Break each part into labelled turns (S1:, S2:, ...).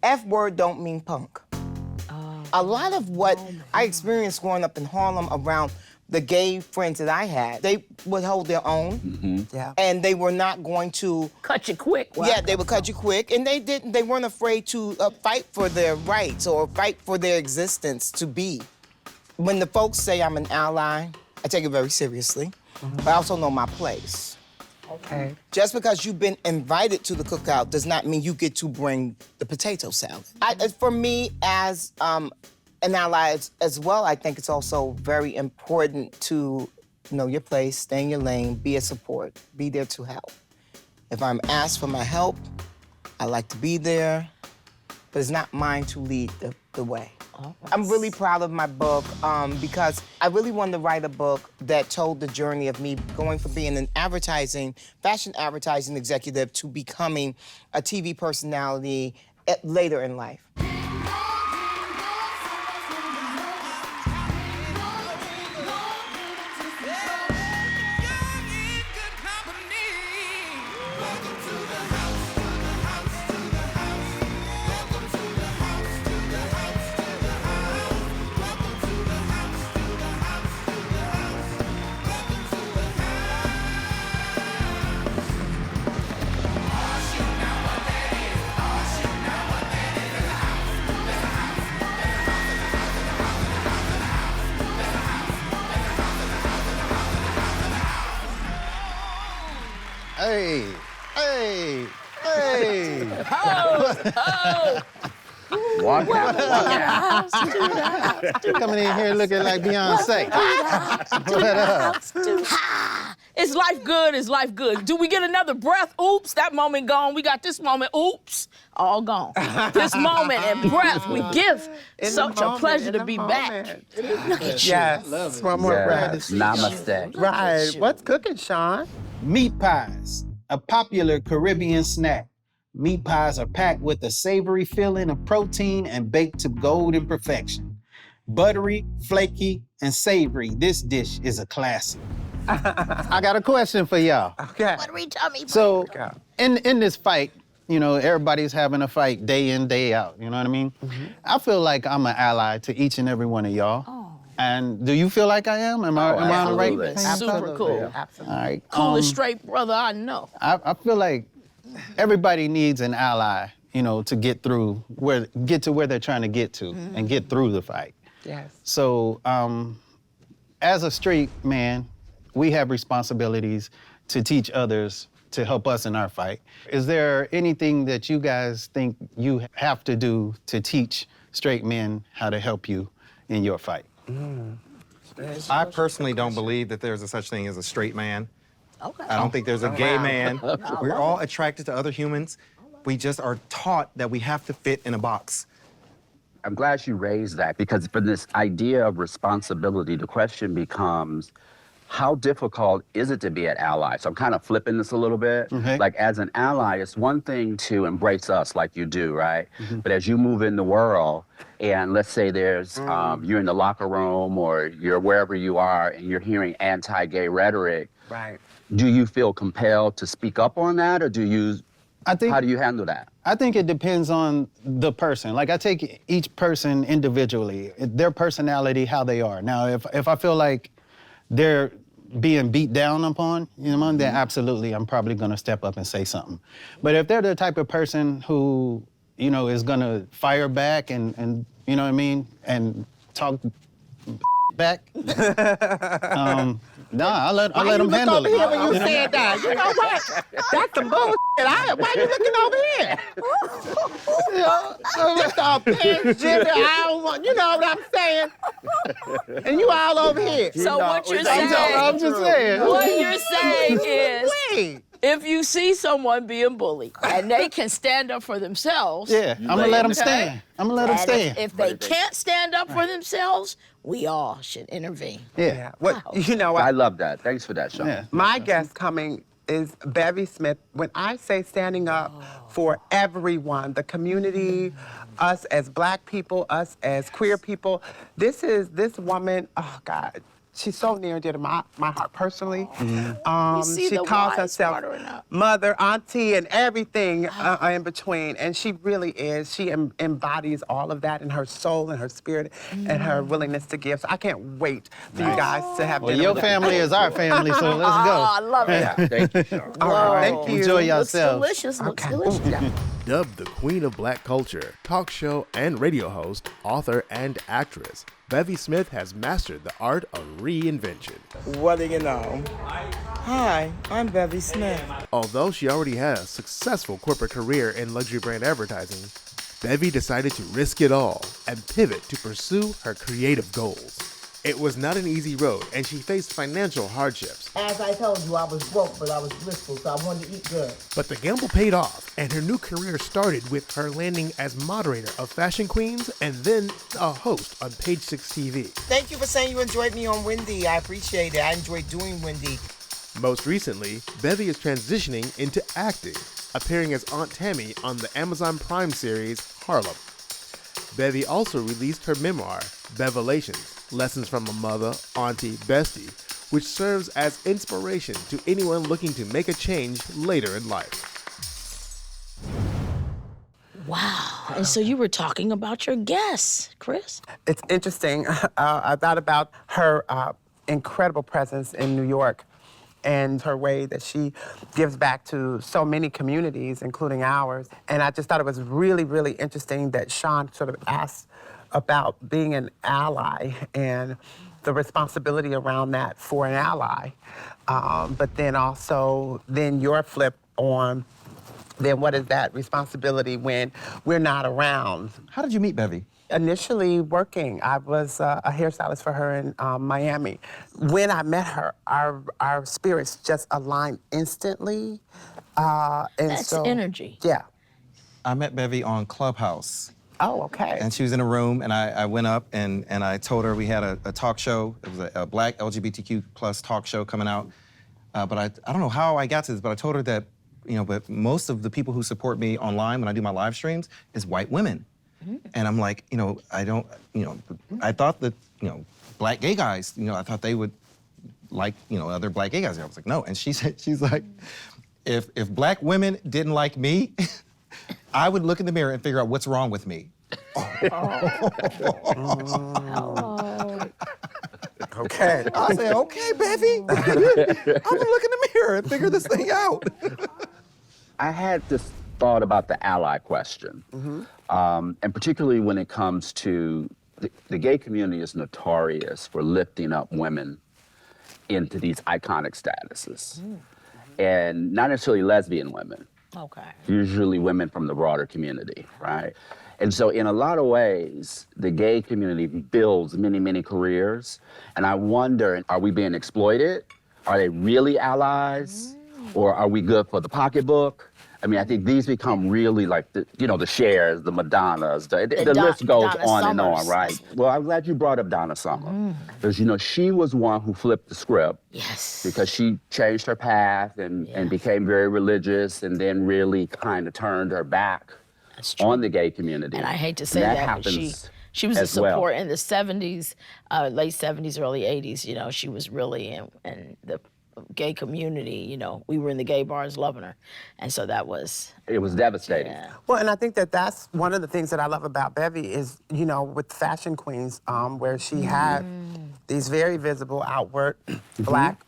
S1: F word don't mean punk. A lot of what I experienced growing up in Harlem around the gay friends that I had, they would hold their own, and they were not going to
S2: cut you quick.
S1: Yeah, they would cut you quick, and they weren't afraid to fight for their rights or fight for their existence to be. When the folks say I'm an ally, I take it very seriously, but I also know my place.
S3: Okay.
S1: Just because you've been invited to the cookout does not mean you get to bring the potato salad. For me, as an ally as well, I think it's also very important to know your place, stay in your lane, be a support, be there to help. If I'm asked for my help, I like to be there, but it's not mine to lead the way. I'm really proud of my book because I really wanted to write a book that told the journey of me going from being an fashion advertising executive to becoming a TV personality later in life.
S4: Hey, hey, hey.
S5: Walk out.
S4: Coming in here looking like Beyonce. What up?
S2: Is life good? Is life good? Do we get another breath? Oops, that moment gone. We got this moment. Oops, all gone. This moment and breath we give. Such a pleasure to be back. Look at you.
S3: Yes, one more breath.
S5: Namaste.
S3: Right, what's cooking, Sean?
S4: Meat pies, a popular Caribbean snack. Meat pies are packed with a savory filling of protein and baked to golden perfection. Buttery, flaky, and savory, this dish is a classic. I got a question for y'all.
S3: Okay.
S2: Buttery tummy.
S4: So, in this fight, you know, everybody's having a fight day in, day out, you know what I mean? I feel like I'm an ally to each and every one of y'all. And do you feel like I am? Am I on the right page?
S2: Super cool.
S3: Absolutely.
S4: All right.
S2: Coolest straight brother I know.
S4: I feel like everybody needs an ally, you know, to get to where they're trying to get to and get through the fight.
S3: Yes.
S4: So, as a straight man, we have responsibilities to teach others to help us in our fight. Is there anything that you guys think you have to do to teach straight men how to help you in your fight?
S6: I personally don't believe that there's a such thing as a straight man.
S2: Okay.
S6: I don't think there's a gay man. We're all attracted to other humans. We just are taught that we have to fit in a box.
S5: I'm glad you raised that, because for this idea of responsibility, the question becomes, how difficult is it to be an ally? So I'm kind of flipping this a little bit. Like, as an ally, it's one thing to embrace us like you do, right? But as you move in the world, and let's say there's, you're in the locker room or you're wherever you are and you're hearing anti-gay rhetoric,
S3: Right.
S5: do you feel compelled to speak up on that, or how do you handle that?
S4: I think it depends on the person. Like, I take each person individually, their personality, how they are. Now, if I feel like they're being beat down upon, you know, then absolutely, I'm probably gonna step up and say something. But if they're the type of person who, you know, is gonna fire back and you know what I mean, and talk back, I'll let them handle it.
S3: Why you look over here when you said that? You know what? That's some bullshit. Why you looking over here? Just all pins, Jimmy, I don't want, you know what I'm saying? And you all over here.
S2: So what you're saying,
S4: I'm just saying.
S2: what you're saying is,
S3: Wait.
S2: if you see someone being bullied and they can stand up for themselves,
S4: Yeah, I'm gonna let them stand. I'm gonna let them
S2: and
S4: stand.
S2: if they can't stand up for themselves, we all should intervene.
S3: Yeah. What, you know what?
S5: I love that. Thanks for that, Sean.
S4: Yeah.
S3: My guest coming is Bevy Smith. When I say standing up for everyone, the community, us as Black people, us as queer people, this woman, oh God, she's so near and dear to my heart personally.
S2: You see
S3: she
S2: the
S3: calls
S2: why
S3: herself
S2: smarter enough.
S3: mother, auntie, and everything in between. And she really is. She embodies all of that in her soul and her spirit and her willingness to give. So I can't wait for you guys to have
S4: Well,
S3: dinner
S4: your
S3: with
S4: family
S3: me.
S4: is our family, so let's
S2: Oh,
S4: go.
S2: I love it.
S5: Yeah, thank you, Sean.
S3: All right, thank you.
S4: Enjoy
S2: Looks
S4: yourselves.
S2: delicious. Looks
S3: Okay.
S2: delicious.
S3: Yeah.
S7: Dubbed the Queen of Black Culture, talk show and radio host, author, and actress, Bevy Smith has mastered the art of reinvention.
S1: What do you know? Hi, I'm Bevy Smith.
S7: Although she already had a successful corporate career in luxury brand advertising, Bevy decided to risk it all and pivot to pursue her creative goals. It was not an easy road, and she faced financial hardships.
S1: As I told you, I was broke, but I was blissful, so I wanted to eat good.
S7: But the gamble paid off, and her new career started with her landing as moderator of Fashion Queens and then a host on Page 6 TV.
S1: Thank you for saying you enjoyed me on Wendy. I appreciate it. I enjoyed doing Wendy.
S7: Most recently, Bevy is transitioning into acting, appearing as Aunt Tammy on the Amazon Prime series Harlem. Bevy also released her memoir, Bevelations, Lessons from a Mother, Auntie, Bestie, which serves as inspiration to anyone looking to make a change later in life.
S2: Wow. And so you were talking about your guests, Chris.
S3: It's interesting. I thought about her incredible presence in New York and her way that she gives back to so many communities, including ours. And I just thought it was really, really interesting that SHAWN sort of asked about being an ally and the responsibility around that for an ally. But then also, then your flip on, then what is that responsibility when we're not around?
S6: How did you meet Bevy?
S3: Initially working, I was a hairstylist for her in Miami. When I met her, our spirits just aligned instantly. And
S2: That's
S3: so,
S2: energy.
S3: Yeah.
S6: I met Bevy on Clubhouse.
S3: Oh, okay.
S6: And she was in a room, and I went up and I told her we had a talk show. It was a black LGBTQ plus talk show coming out. But I don't know how I got to this, but I told her that, but most of the people who support me online when I do my live streams is white women. And I'm like, I don't, I thought that, black gay guys, I thought they would like, other black gay guys. I was like, no. And she's like, if black women didn't like me, I would look in the mirror and figure out what's wrong with me.
S3: Okay.
S6: I said, okay, Bevy. I'm gonna look in the mirror and figure this thing out.
S5: I had this thought about the ally question, and particularly when it comes to the gay community is notorious for lifting up women into these iconic statuses, and not necessarily lesbian women.
S2: Okay.
S5: Usually women from the broader community, right? And so in a lot of ways, the gay community builds many, many careers. And I wonder, are we being exploited? Are they really allies? Or are we good for the pocketbook? I mean, I think these become really like, the Chers, the Madonnas, the list goes
S2: Donna
S5: on and on,
S2: Summers.
S5: right? Well, I'm glad you brought up Donna Summer. Because, she was one who flipped the script.
S2: Yes.
S5: Because she changed her path and became very religious and then really kind of turned her back
S2: That's true.
S5: on the gay community.
S2: And I hate to say
S5: And
S2: that, but she was a
S5: as well.
S2: support in the 70s, late 70s, early 80s. She was really in the gay community. We were in the gay bars loving her. And so that was...
S5: It was devastating.
S2: Yeah.
S3: Well, and I think that's one of the things that I love about Bevy is, with Fashion Queens, where she had these very visible, outward, black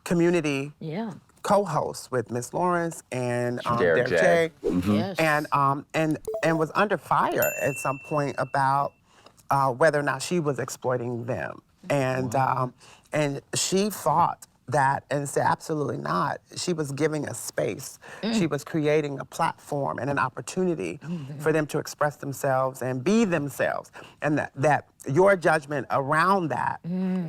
S3: community
S2: Yeah.
S3: co-hosts with Miss Lawrence and
S5: Derek
S3: J.
S2: Yes.
S3: And was under fire at some point about whether or not she was exploiting them. And she fought that and said, absolutely not. She was giving a space. She was creating a platform and an opportunity for them to express themselves and be themselves. And that your judgment around that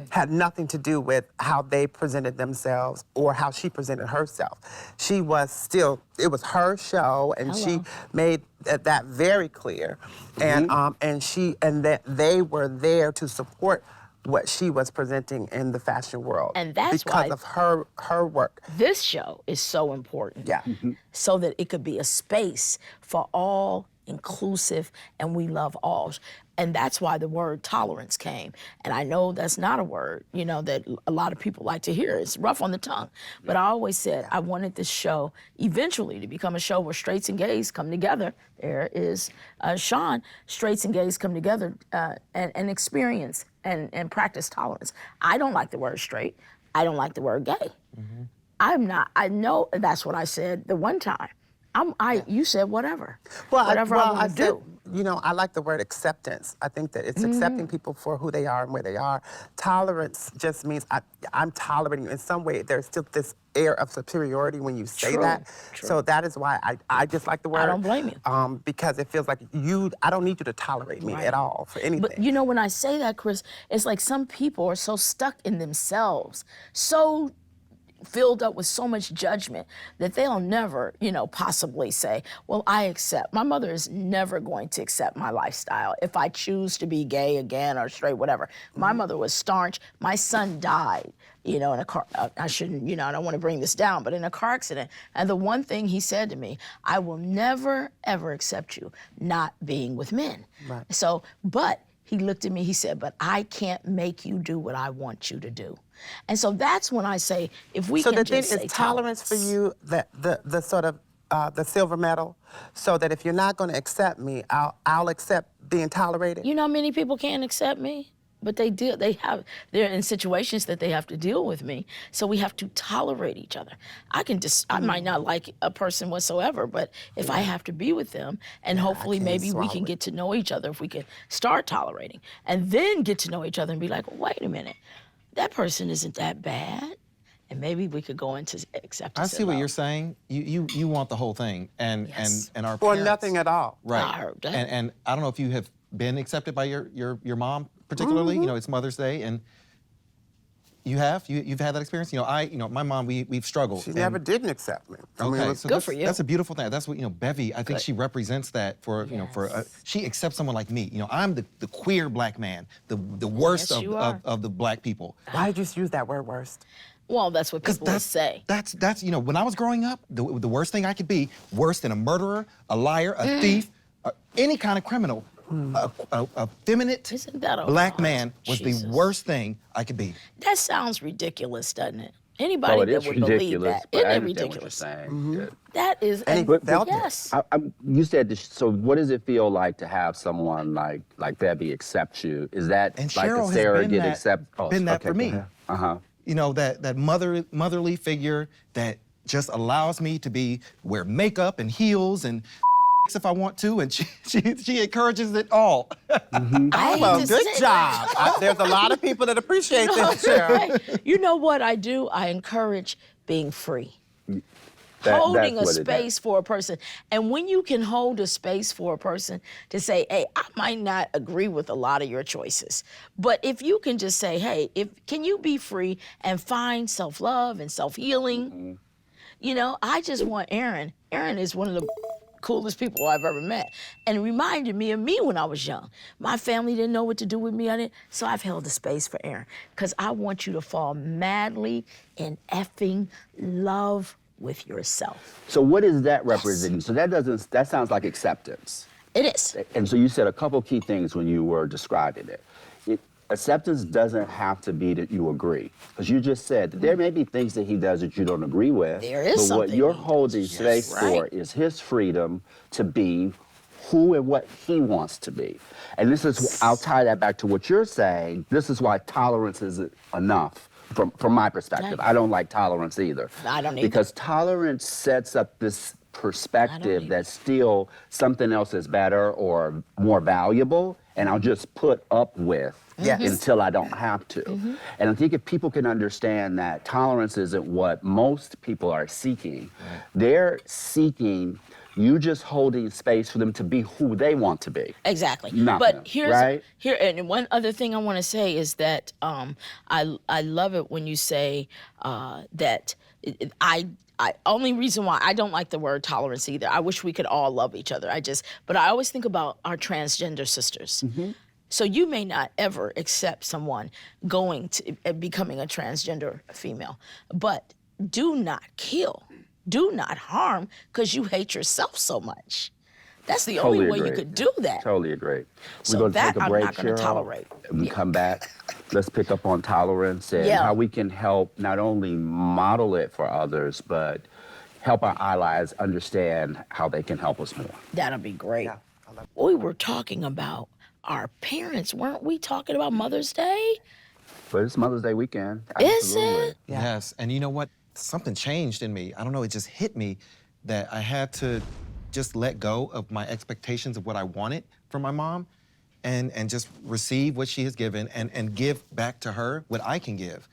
S3: had nothing to do with how they presented themselves or how she presented herself. She was still, it was her show, and she made that very clear. And that they were there to support what she was presenting in the fashion world.
S2: And that's
S3: because
S2: why
S3: of her work.
S2: this show is so important.
S3: Yeah.
S2: so that it could be a space for all, inclusive, and we love all. And that's why the word tolerance came. And I know that's not a word, you know, that a lot of people like to hear. It's rough on the tongue. But I always said I wanted this show eventually to become a show where straights and gays come together. There is SHAWN, straights and gays come together and experience and practice tolerance. I don't like the word straight. I don't like the word gay. I'm not, I know that's what I said the one time. You said whatever. Whatever I want to do.
S3: You know, I like the word acceptance. I think that it's accepting people for who they are and where they are. Tolerance just means I'm tolerating you. In some way, there's still this air of superiority when you say that. So that is why I just like the word.
S2: I don't blame you.
S3: Because it feels like I don't need you to tolerate me at all for anything.
S2: But you know, when I say that, Chris, it's like some people are so stuck in themselves, so filled up with so much judgment that they'll never, you know, possibly say, well, I accept. My mother is never going to accept my lifestyle if I choose to be gay again or straight, whatever. My mother was staunch. My son died, you know, in a car, I shouldn't, you know, I don't want to bring this down, but in a car accident. And the one thing he said to me, I will never, ever accept you not being with men.
S3: Right.
S2: So, but he looked at me, he said, but I can't make you do what I want you to do. And so that's when I say, if we
S3: so
S2: can
S3: the thing
S2: just say
S3: is tolerance for you, the sort of the silver medal, so that if you're not going to accept me, I'll accept being tolerated.
S2: You know how many people can't accept me? But they do. They're in situations that they have to deal with me. So we have to tolerate each other. I might not like a person whatsoever, but if I have to be with them, and hopefully maybe we can get to know each other, if we can start tolerating, and then get to know each other and be like, well, wait a minute, that person isn't that bad. And maybe we could go into acceptance.
S6: I see what you're saying. You want the whole thing, and our
S3: or
S6: parents,
S3: nothing at all.
S6: right?
S2: I heard that.
S6: And I don't know if you have been accepted by your mom particularly. You know, it's Mother's Day, and you've had that experience. You know, my mom, we've struggled.
S3: She never didn't accept me.
S6: Okay, so
S2: good for you.
S6: That's a beautiful thing. That's what Bevy. I think she represents that for she accepts someone like me. You know, I'm the queer black man, the worst
S2: Yes, you are.
S6: of the black people.
S3: Why did you use that word worst?
S2: Well, that's what people would say.
S6: That's when I was growing up, the worst thing I could be, worse than a murderer, a liar, a thief, any kind of criminal. A feminine
S2: Isn't that a
S6: black
S2: lot?
S6: man was
S2: Jesus.
S6: the worst thing I could be.
S2: That sounds ridiculous, doesn't it? Anybody
S5: it
S2: that
S5: is
S2: would believe
S5: ridiculous.
S2: that.
S5: But
S2: Isn't
S5: I
S2: it
S5: understand
S2: ridiculous?
S5: what you're saying.
S2: That is,
S3: And he felt it.
S2: yes.
S5: You said this, so. What does it feel like to have someone like Bevy accept you? Is that
S6: And
S5: like
S6: Cheryl
S5: a
S6: has
S5: surrogate
S6: been that-
S5: accept? Oh,
S6: been that
S5: okay,
S6: for me.
S5: Uh huh.
S6: You know, that motherly figure that just allows me to wear makeup and heels and if I want to, and she encourages it all.
S3: Well, good job. There's a lot of people that appreciate this, Cheryl.
S2: You know what I do? I encourage being free.
S5: That's
S2: Holding a
S5: what it
S2: space
S5: is.
S2: for a person. And when you can hold a space for a person to say, hey, I might not agree with a lot of your choices, but if you can just say, hey, can you be free and find self-love and self-healing? You know, I just want Aaron. Aaron is one of the coolest people I've ever met, and it reminded me of me when I was young. My family didn't know what to do with me, so I've held a space for Aaron, because I want you to fall madly in effing love with yourself.
S5: So what is that representing? So that sounds like acceptance.
S2: It is.
S5: And so you said a couple key things when you were describing it. Acceptance doesn't have to be that you agree, because you just said that there may be things that he does that you don't agree with.
S2: There is
S5: but
S2: something
S5: what you're
S2: he
S5: holding
S2: does.
S5: space
S2: Yes,
S5: for
S2: right.
S5: is his freedom to be who and what he wants to be. And this is, I'll tie that back to what you're saying. This is why tolerance isn't enough. From my perspective,
S2: Right.
S5: I don't like tolerance either.
S2: I don't either.
S5: Because tolerance sets up this perspective that still something else is better or more valuable, and I'll just put up with until I don't have to. And I think if people can understand that tolerance isn't what most people are seeking, they're seeking you just holding space for them to be who they want to be.
S2: Exactly.
S5: Not
S2: But
S5: them,
S2: here's
S5: right?
S2: and one other thing I want to say is that I love it when you say that only reason why I don't like the word tolerance either. I wish we could all love each other. But I always think about our transgender sisters. So you may not ever accept someone going to becoming a transgender female, but do not kill do not harm because you hate yourself so much. That's the
S5: Totally
S2: only way you
S5: agree.
S2: could do that.
S5: Totally agree.
S2: So
S5: We're going to
S2: that
S5: take a
S2: I'm
S5: break,
S2: not gonna
S5: Cheryl.
S2: tolerate.
S5: When we
S2: Yeah.
S5: come back, let's pick up on tolerance and
S2: Yeah.
S5: how we can help not only model it for others, but help our allies understand how they can help us more.
S2: That'll be great.
S3: Yeah.
S2: We were talking about our parents, weren't we talking about Mother's Day?
S5: But it's Mother's Day weekend.
S2: Is
S5: Absolutely.
S2: it?
S6: Yes, and you know what? Something changed in me. I don't know, it just hit me that I had to just let go of my expectations of what I wanted from my mom and just receive what she has given and give back to her what I can give.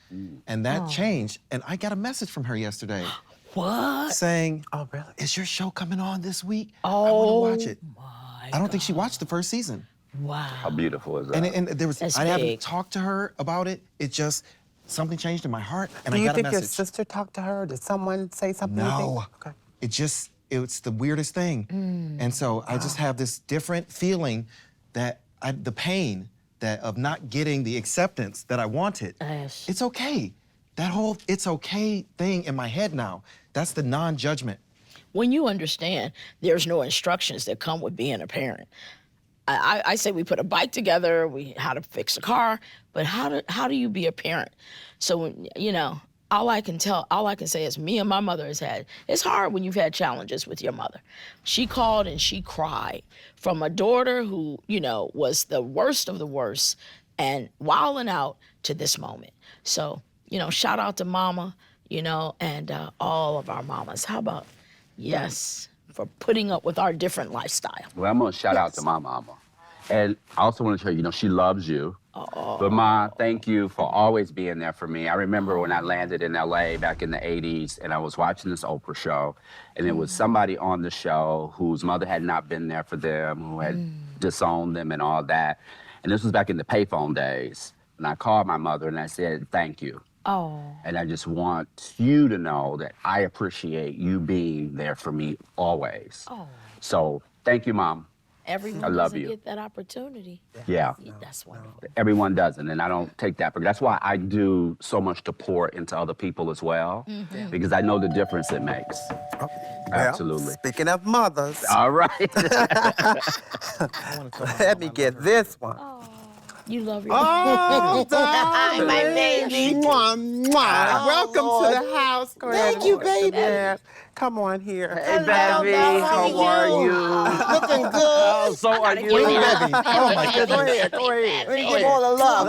S6: And that changed. And I got a message from her yesterday
S2: What?
S6: saying,
S3: Oh, really?
S6: is your show coming on this week? I
S2: Oh,
S6: want to watch it.
S2: my
S6: I don't think she watched the first season.
S2: Wow.
S5: How beautiful is that?
S6: And there was,
S2: That's
S6: I haven't
S2: big.
S6: talked to her about it. It just, something changed in my heart and
S3: Do
S6: I
S3: you
S6: got a
S3: think your
S6: message.
S3: sister talked to her? Did someone say something? you think?
S6: No.
S3: Okay.
S6: It's the weirdest thing. And so I just have this different feeling that the pain of not getting the acceptance that I wanted.
S2: Yes.
S6: It's okay. That whole it's okay thing in my head now, that's the non-judgment.
S2: When you understand there's no instructions that come with being a parent. I say we put a bike together, how to fix a car, but how do you be a parent? So when, you know, all I can say is me and my mother has had, it's hard when you've had challenges with your mother. She called and she cried from a daughter who, you know, was the worst of the worst and wilding out to this moment. So, you know, shout out to mama, you know, and all of our mamas. How about, yes, for putting up with our different lifestyle.
S5: Well, I'm going to shout out to my mama. And I also want to tell you, you know, she loves you. But Ma, thank you for always being there for me. I remember when I landed in LA back in the 80s and I was watching this Oprah show and there was somebody on the show whose mother had not been there for them, who had disowned them and all that. And this was back in the payphone days. And I called my mother and I said, thank you.
S2: Oh.
S5: And I just want you to know that I appreciate you being there for me always.
S2: Oh.
S5: So thank you, Mom.
S2: Everyone
S5: I love
S2: doesn't
S5: you.
S2: get that opportunity.
S5: Yeah.
S2: That's wonderful.
S5: Everyone doesn't, and I don't take that. But that's why I do so much to pour into other people as well, because I know the difference it makes.
S3: Well,
S5: Absolutely.
S3: Speaking of mothers,
S5: All right.
S3: let me get this one.
S2: You love your
S3: Oh,
S1: Hi, my baby.
S3: Mwah, mwah. Welcome
S1: Lord.
S3: to the house. Go ahead
S1: Thank you,
S3: and sit
S1: baby.
S3: there. Come on here.
S5: Hey,
S1: Hello,
S5: Bevy,
S1: love.
S5: how are you?
S1: Looking good.
S5: Oh, so are
S2: gotta
S5: you?
S2: give you
S6: Bevy, oh my
S3: Go
S6: goodness.
S3: ahead, go ahead.
S1: Let me give all the love.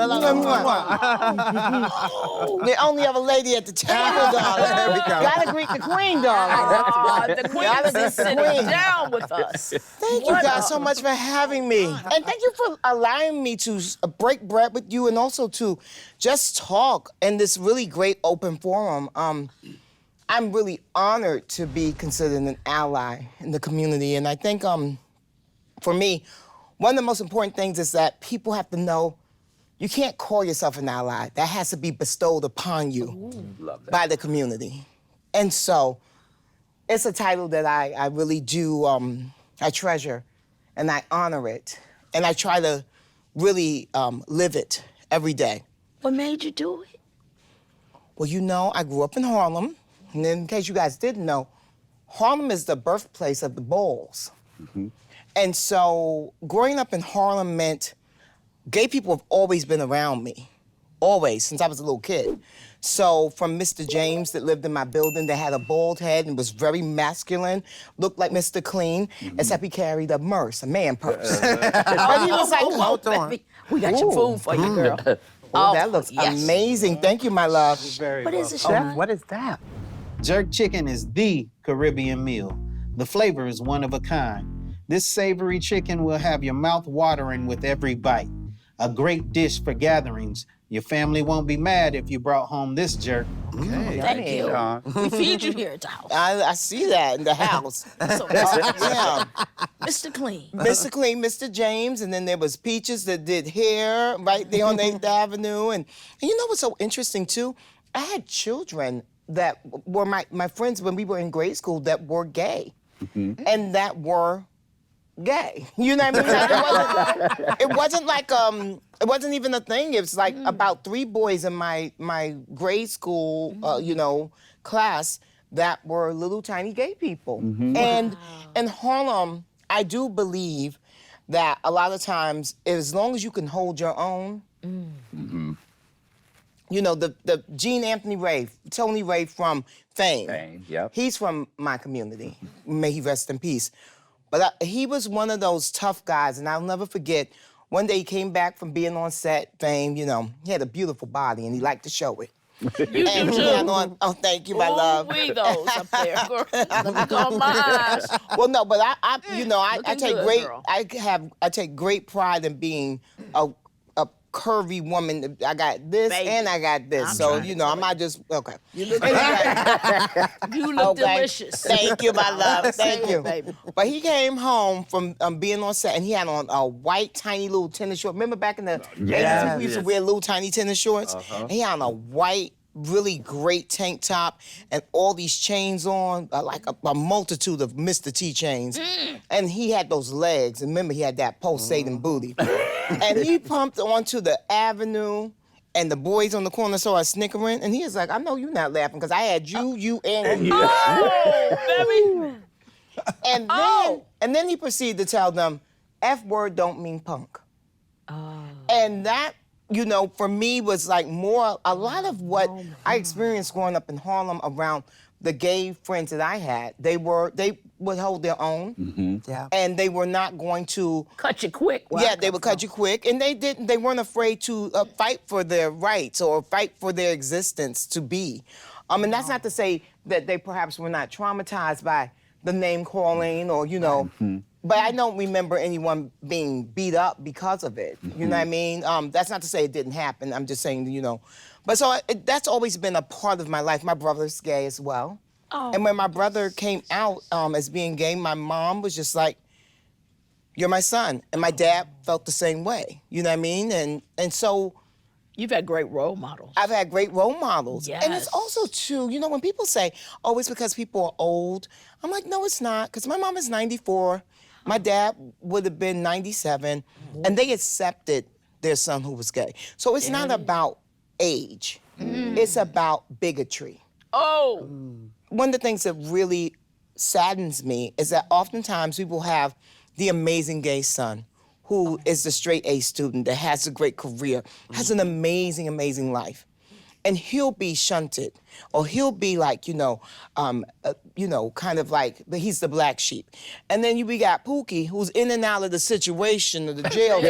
S1: The only other lady at the table, darling.
S3: There we go.
S1: Gotta greet the queen, darling.
S2: the queen
S1: Gotta
S2: is
S1: be
S2: sitting
S1: queen.
S2: down with us.
S1: Thank you guys so much for having me. And thank you for allowing me to break bread with you and also to just talk in this really great open forum. I'm really honored to be considered an ally in the community. And I think for me, one of the most important things is that people have to know you can't call yourself an ally. That has to be bestowed upon you by the community. And so it's a title that I really do, I treasure and I honor it. And I try to really live it every day.
S2: What made you do it?
S1: Well, you know, I grew up in Harlem. And in case you guys didn't know, Harlem is the birthplace of the Bulls. And so growing up in Harlem meant gay people have always been around me, always, since I was a little kid. So from Mr. James that lived in my building that had a bald head and was very masculine, looked like Mr. Clean, except he carried a purse, a man purse. But he was like,
S3: Hold on.
S2: Baby, we got your food for you, girl.
S1: oh, that looks
S2: yes.
S1: amazing. Thank you, my love.
S4: Very
S2: What is it,
S3: Chef,
S2: Sean?
S3: what is that?
S4: Jerk chicken is the Caribbean meal. The flavor is one of a kind. This savory chicken will have your mouth watering with every bite. A great dish for gatherings. Your family won't be mad if you brought home this jerk.
S6: Okay.
S2: Thank you.
S5: Sean.
S2: We feed you here at the house.
S1: I see that in the house.
S2: So,
S1: Yeah.
S2: Mr. Clean.
S1: Mr. Clean, Mr. James, and then there was Peaches that did hair right there on 8th Avenue. And you know what's so interesting, too? I had children that were my friends when we were in grade school that were gay and that were gay. You know what I mean? It wasn't like, it wasn't even a thing. It was like about 3 boys in my grade school, you know, class that were little tiny gay people. And in Harlem, I do believe that a lot of times, as long as you can hold your own, you know, the Gene Anthony Ray, Tony Ray from Fame.
S5: Fame, yep.
S1: He's from my community. May he rest in peace. But he was one of those tough guys, and I'll never forget, one day he came back from being on set, Fame, you know, he had a beautiful body, and he liked to show it.
S2: You do
S1: And he
S2: too.
S1: had on, oh, thank you, my love.
S2: We those up there, girl. Let me go my eyes.
S1: Well, no, but I you know, I
S2: Looking
S1: take
S2: good,
S1: great,
S2: girl.
S1: I take great pride in being a curvy woman. I got this
S2: Baby,
S1: and I got this.
S2: I'm
S1: So,
S2: trying
S1: you
S2: to
S1: know,
S2: tell
S1: I'm not just, okay.
S2: You look,
S1: Anyway.
S2: you look
S1: Okay.
S2: delicious.
S1: Thank you, my love. Thank
S2: Say it,
S1: you.
S2: baby.
S1: But he came home from being on set, and he had on a white, tiny little tennis short. Remember back in the 80s, we used to wear little tiny tennis shorts? And he had on a white, really great tank top and all these chains on, like a multitude of Mr. T chains. And he had those legs. And remember, he had that pulsating booty. And he pumped onto the avenue, and the boys on the corner saw us snickering, and he was like, I know you're not laughing, because I had you, and you.
S2: Oh, baby.
S1: And then he proceeded to tell them, F word don't mean punk. And that, you know, for me was like a lot of what I experienced growing up in Harlem around the gay friends that I had. They would hold their own.
S3: Yeah.
S1: And they were not going to
S2: Cut you quick.
S1: yeah, they would cut you quick, and they weren't afraid to fight for their rights or fight for their existence to be. And that's not to say that they perhaps were not traumatized by the name calling or, you know, but I don't remember anyone being beat up because of it. You know what I mean? That's not to say it didn't happen. I'm just saying, you know. But so that's always been a part of my life. My brother's gay as well. And when my brother came out as being gay, my mom was just like, you're my son. And my dad felt the same way. You know what I mean? And so
S2: You've had great role models.
S1: I've had great role models.
S2: Yes.
S1: And it's also true, you know, when people say, oh, it's because people are old, I'm like, no, it's not, because my mom is 94. My dad would have been 97, and they accepted their son who was gay. So it's not about age. It's about bigotry.
S2: Oh.
S1: One of the things that really saddens me is that oftentimes people have the amazing gay son who is the straight A student that has a great career, has an amazing, amazing life. And he'll be shunted, or he'll be like, kind of like, he's the black sheep. And then we got Pookie, who's in and out of the situation, of the jail.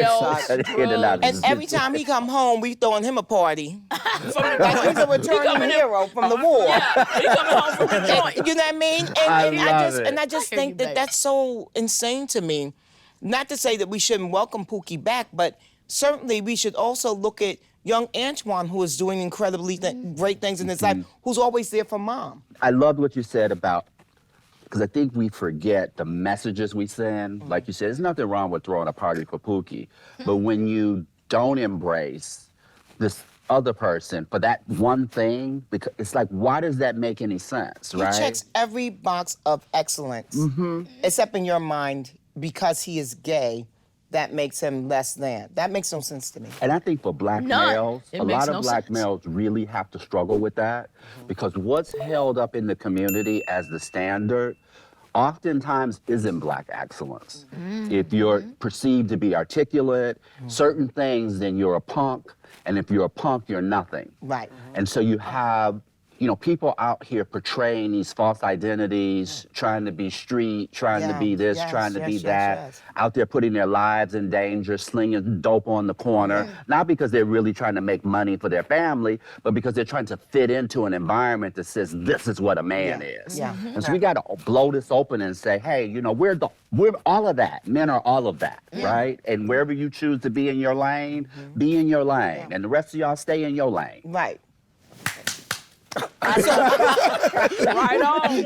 S1: And every time he come home, we throwing him a party. Like he's a returning hero from the war.
S2: Yeah, he coming home from the joint.
S1: You know what I mean? And I just
S2: I hear
S1: think
S2: you,
S1: that that's so insane to me. Not to say that we shouldn't welcome Pookie back, but certainly we should also look at young Antoine, who is doing incredibly great things in his life, who's always there for mom.
S5: I loved what you said about, because I think we forget the messages we send. Like you said, there's nothing wrong with throwing a party for Pookie, but when you don't embrace this other person for that one thing, because it's like, why does that make any sense, right?
S1: He checks every box of excellence, except in your mind, because he is gay, that makes him less than. That makes no sense to me.
S5: And I think for black
S2: None.
S5: males,
S2: It
S5: a
S2: makes
S5: lot of
S2: no
S5: black
S2: sense.
S5: males really have to struggle with that, because what's held up in the community as the standard oftentimes isn't black excellence. If you're perceived to be articulate, certain things, then you're a punk, and if you're a punk, you're nothing.
S1: Right.
S5: And so you have, people out here portraying these false identities, trying to be street, trying to be this, trying to be that, out there putting their lives in danger, slinging dope on the corner, not because they're really trying to make money for their family, but because they're trying to fit into an environment that says this is what a man is.
S1: Yeah.
S5: And so we got to blow this open and say, hey, we're all of that. Men are all of that, right? And wherever you choose to be in your lane, be in your lane. And the rest of y'all stay in your lane.
S1: Right.
S2: Right on.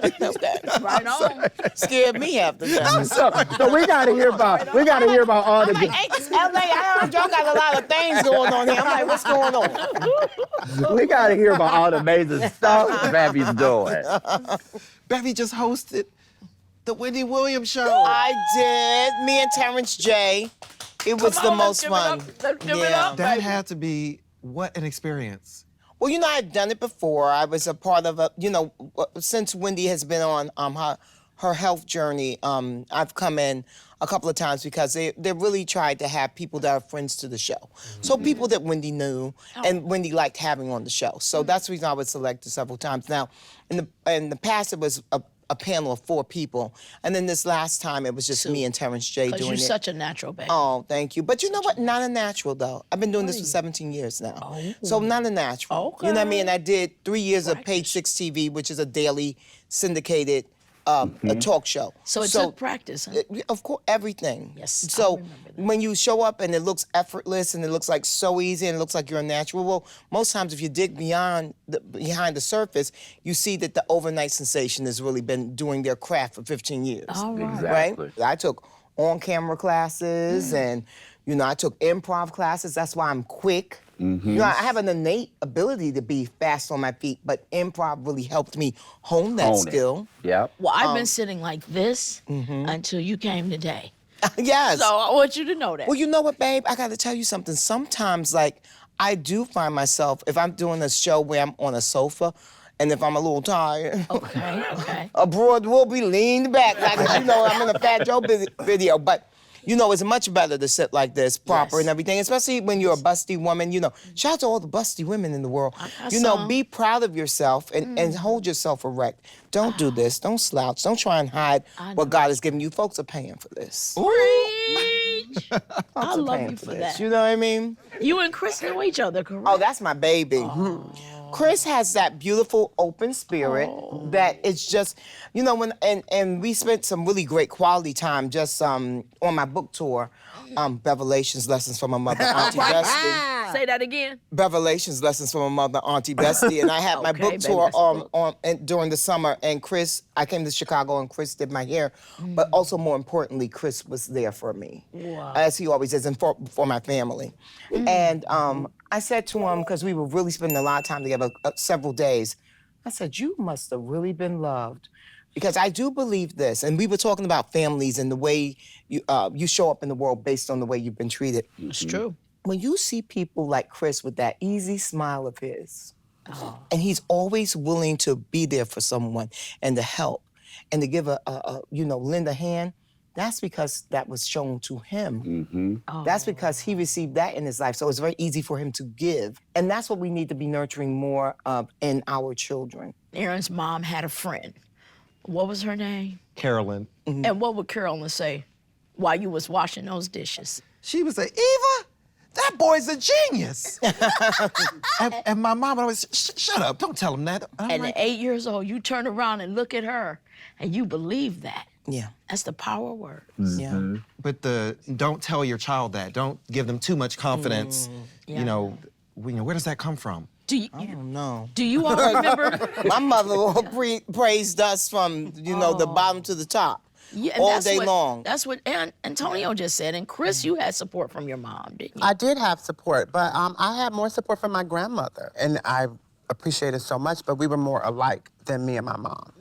S2: Right on.
S1: Scared me half the time.
S5: So we gotta hear about all the
S1: I'm like, hey, this LA, I heard y'all got a lot of things going on here. I'm like, what's going on?
S5: we gotta hear about all the amazing stuff Bevy's doing.
S6: Bevy just hosted the Wendy Williams show.
S1: I did. Me and Terrence J. It was the most fun.
S2: Let's give it up.
S6: That had to be what an experience.
S1: Well, you know, I've done it before. I was a part of since Wendy has been on her health journey, I've come in a couple of times because they really tried to have people that are friends to the show. So people that Wendy knew and Wendy liked having on the show. So that's the reason I was selected several times. Now, in the past, it was a panel of 4 people. And then this last time, it was just me and Terrence J doing it.
S2: Because you're such a natural, baby.
S1: Oh, thank you. But you know what? Not a natural, though. I've been doing this for 17 years now. Oh. So not a natural.
S2: Okay.
S1: You know what I mean? I did 3 years of Page 6 TV, which is a daily syndicated a talk show.
S2: So it took practice, huh?
S1: Of course, everything.
S2: Yes, I
S1: So
S2: remember that.
S1: when you show up and it looks effortless and it looks like so easy and it looks like you're a natural, well, most times if you dig behind the surface, you see that the overnight sensation has really been doing their craft for 15 years.
S2: All right.
S5: Exactly.
S1: Right? I took on-camera classes and, you know, I took improv classes. That's why I'm quick. You know, I have an innate ability to be fast on my feet, but improv really helped me hone that skill.
S5: Yep.
S2: Well, I've been sitting like this until you came today.
S1: Yes.
S2: So I want you to know that.
S1: Well, you know what, babe? I got to tell you something. Sometimes, like, I do find myself, if I'm doing a show where I'm on a sofa, and if I'm a little tired,
S2: Okay.
S1: abroad will be leaned back, like, you know, I'm in a Fat Joe video. But, you know, it's much better to sit like this, proper and everything, especially when you're a busty woman. You know, shout out to all the busty women in the world. You know, be proud of yourself and hold yourself erect. Don't do this. Don't slouch. Don't try and hide what God has given you. Folks are paying for this.
S2: Preach. I love you for that.
S1: You know what I mean?
S2: You and Chris know each other, correct?
S1: Oh, that's my baby. Chris has that beautiful open spirit that it's just, you know, and we spent some really great quality time just on my book tour, Revelations Lessons from a Mother, Auntie Bestie.
S2: Say that again.
S1: Revelations Lessons from a Mother, Auntie Bestie. And I had my book tour during the summer, and Chris, I came to Chicago and Chris did my hair, but also more importantly, Chris was there for me, as he always is, and for my family. And I said to him, because we were really spending a lot of time together, several days, I said, you must have really been loved. Because I do believe this, and we were talking about families and the way you show up in the world based on the way you've been treated.
S2: It's true.
S1: When you see people like Chris with that easy smile of his, and he's always willing to be there for someone and to help and to give lend a hand, that's because that was shown to him. That's because he received that in his life. So it's very easy for him to give. And that's what we need to be nurturing more of in our children.
S2: Aaron's mom had a friend. What was her name?
S6: Carolyn.
S2: And what would Carolyn say while you was washing those dishes?
S6: She would say, Eva, that boy's a genius. and my mom would always, shut up, don't tell him that.
S2: And at 8 years old, you turn around and look at her, and you believe that.
S1: Yeah.
S2: That's the power word.
S1: Yeah.
S6: But don't tell your child that. Don't give them too much confidence. You know, where does that come from?
S2: I
S1: don't know.
S2: Do you all remember?
S1: My mother praised us from, the bottom to the top.
S2: Yeah,
S1: all day long.
S2: That's what Antonio just said. And Chris, you had support from your mom, didn't you?
S3: I did have support, but I had more support from my grandmother. And I appreciate it so much, but we were more alike than me and my mom.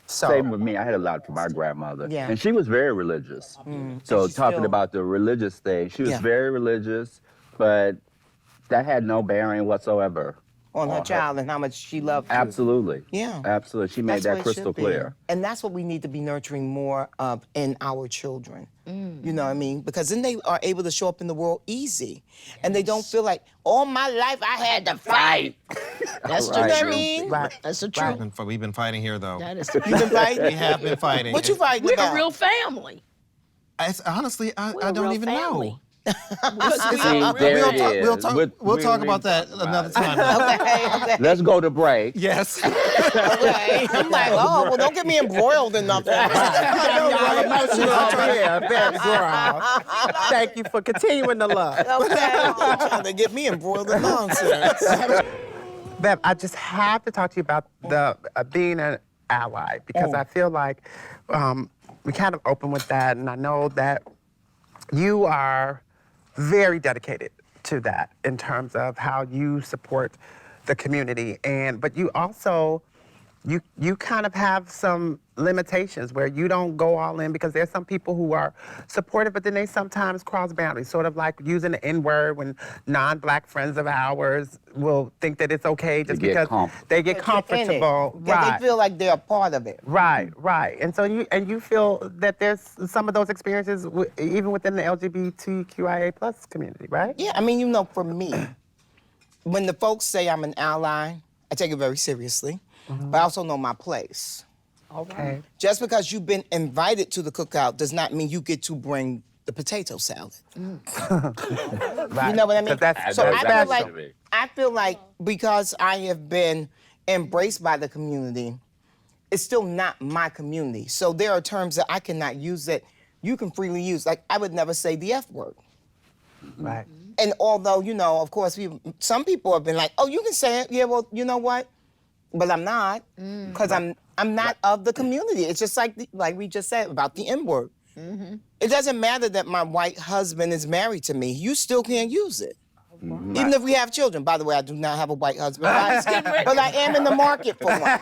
S3: So,
S5: same with me. I had a lot from my grandmother.
S1: Yeah.
S5: And she was very religious. So talking about the religious thing, she was very religious, but that had no bearing whatsoever
S1: on her child and how much she loved you.
S5: Absolutely.
S1: Yeah.
S5: Absolutely. She made that crystal clear.
S1: And that's what we need to be nurturing more of in our children. You know what I mean? Because then they are able to show up in the world easy. And they don't feel like, all my life I had to fight.
S2: That's the
S5: Right.
S2: truth.
S3: right.
S2: That's the truth.
S6: We've been fighting here, though.
S2: That is the
S1: You
S2: truth.
S1: been fighting?
S6: We have been fighting.
S1: What you fighting
S2: We're
S1: about?
S2: a real family.
S6: Honestly, I
S2: We're a
S6: don't
S2: real
S6: even
S2: family.
S6: know.
S2: Because we
S5: See,
S2: are
S5: there
S2: real.
S5: it is.
S6: We'll talk about that another time.
S1: Okay.
S5: Let's go to break.
S6: Yes.
S1: Okay. I'm like, oh, well, don't get me embroiled in nothing.
S3: Thank you for continuing the love.
S1: Okay. Trying to get me embroiled in nonsense.
S3: Bev, I just have to talk to you about the being an ally, because I feel like we kind of open with that, and I know that you are very dedicated to that in terms of how you support the community, but you also you kind of have some limitations where you don't go all in, because there's some people who are supportive, but then they sometimes cross boundaries, sort of like using the N-word when non-Black friends of ours will think that it's okay just because they get comfortable.
S1: Right. They feel like they're a part of it.
S3: Right. And so you feel that there's some of those experiences even within the LGBTQIA plus community, right?
S1: Yeah, I mean, for me, when the folks say I'm an ally, I take it very seriously, but I also know my place.
S3: Okay.
S1: Just because you've been invited to the cookout does not mean you get to bring the potato salad.
S3: Right.
S1: You know what I mean?
S3: So
S1: I feel like because I have been embraced by the community, it's still not my community. So there are terms that I cannot use that you can freely use. Like, I would never say the F word.
S3: Right.
S1: And although, of course, some people have been like, oh, you can say it. Yeah, well, you know what? But I'm not, because I'm not of the community. It's just like we just said about the N-word. It doesn't matter that my white husband is married to me. You still can't use it. Even if we have children. By the way, I do not have a white husband, but I am in the market for one.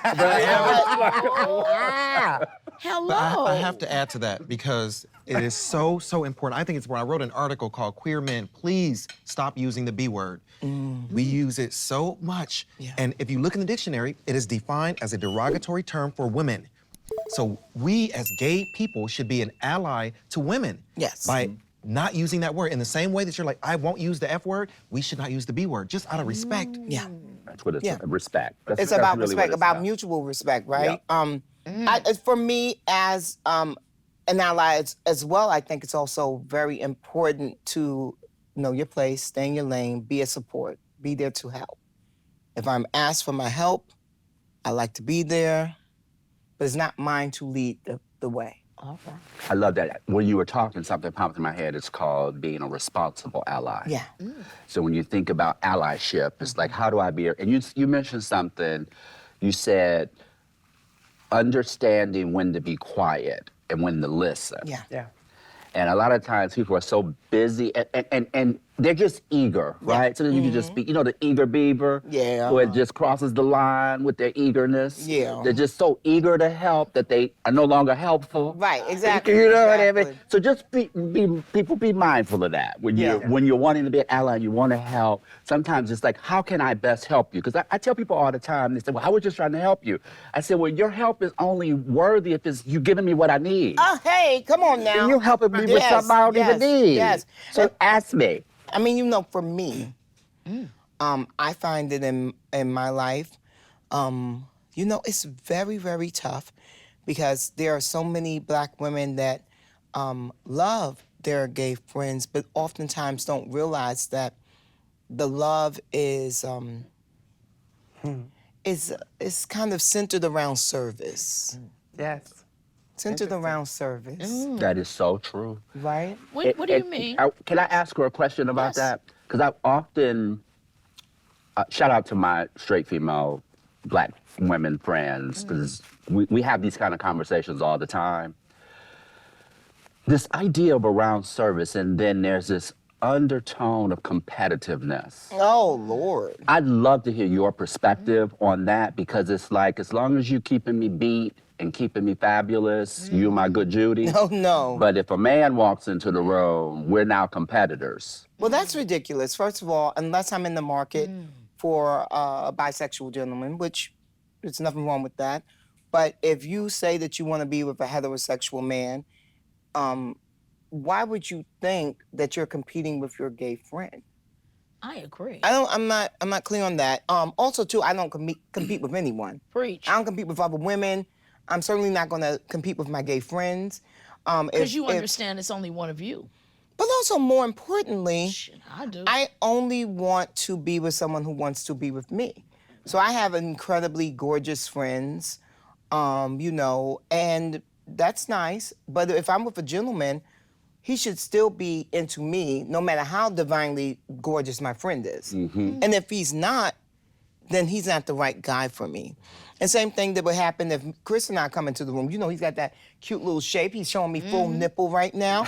S2: Hello.
S6: I have to add to that because it is so important. I think it's where I wrote an article called Queer Men, Please Stop Using the B Word. We use it so much.
S1: Yeah.
S6: And if you look in the dictionary, it is defined as a derogatory term for women. So we as gay people should be an ally to women.
S1: Yes.
S6: By not using that word in the same way that you're like, I won't use the F word, we should not use the B word, just out of respect.
S1: Yeah.
S5: That's what it's respect.
S1: It's about respect, about mutual respect, right? For me, as an ally as well, I think it's also very important to know your place, stay in your lane, be a support, be there to help. If I'm asked for my help, I like to be there, but it's not mine to lead the way.
S2: Okay.
S5: I love that. When you were talking, something popped in my head. It's called being a responsible ally.
S1: Yeah.
S5: So when you think about allyship, it's like, how do I be? And you mentioned something. You said understanding when to be quiet and when to listen.
S1: Yeah.
S5: And a lot of times people are so busy and they're just eager, right? So then you can just speak, the eager beaver?
S1: Yeah.
S5: Where it just crosses the line with their eagerness.
S1: Yeah.
S5: They're just so eager to help that they are no longer helpful.
S1: Right, exactly.
S5: You know what I
S1: exactly.
S5: mean? So just be mindful of that. When you're wanting to be an ally and you want to help, sometimes it's like, how can I best help you? Because I tell people all the time, they say, well, I was just trying to help you. I said, well, your help is only worthy if it's you giving me what I need.
S1: Oh, hey, come on now.
S5: And you helping me with something I don't even need.
S1: Yes.
S5: So ask me.
S1: I mean, for me, I find it in my life, it's very, very tough because there are so many Black women that love their gay friends, but oftentimes don't realize that the love is kind of centered around service.
S3: Yes.
S1: Centered around service.
S5: That is so true.
S1: Right?
S2: What do you mean?
S5: Can I ask her a question about that? Because I've often, shout out to my straight female Black women friends, because we have these kind of conversations all the time. This idea of around service, and then there's this undertone of competitiveness.
S1: Oh, Lord.
S5: I'd love to hear your perspective on that, because it's like, as long as you keeping me beat and keeping me fabulous, you my good Judy.
S1: Oh, no.
S5: But if a man walks into the room, we're now competitors.
S1: Well, that's ridiculous. First of all, unless I'm in the market for a bisexual gentleman, which there's nothing wrong with that. But if you say that you want to be with a heterosexual man, why would you think that you're competing with your gay friend?
S2: I agree.
S1: I'm not clear on that. Also, too, I don't compete with anyone.
S2: Preach.
S1: I don't compete with other women. I'm certainly not going to compete with my gay friends.
S2: Because you understand it's only one of you.
S1: But also, more importantly,
S2: I do.
S1: I only want to be with someone who wants to be with me. So I have incredibly gorgeous friends, and that's nice. But if I'm with a gentleman, he should still be into me, no matter how divinely gorgeous my friend is. And if he's not, then he's not the right guy for me. And same thing that would happen if Chris and I come into the room. You know, he's got that cute little shape. He's showing me full nipple right now.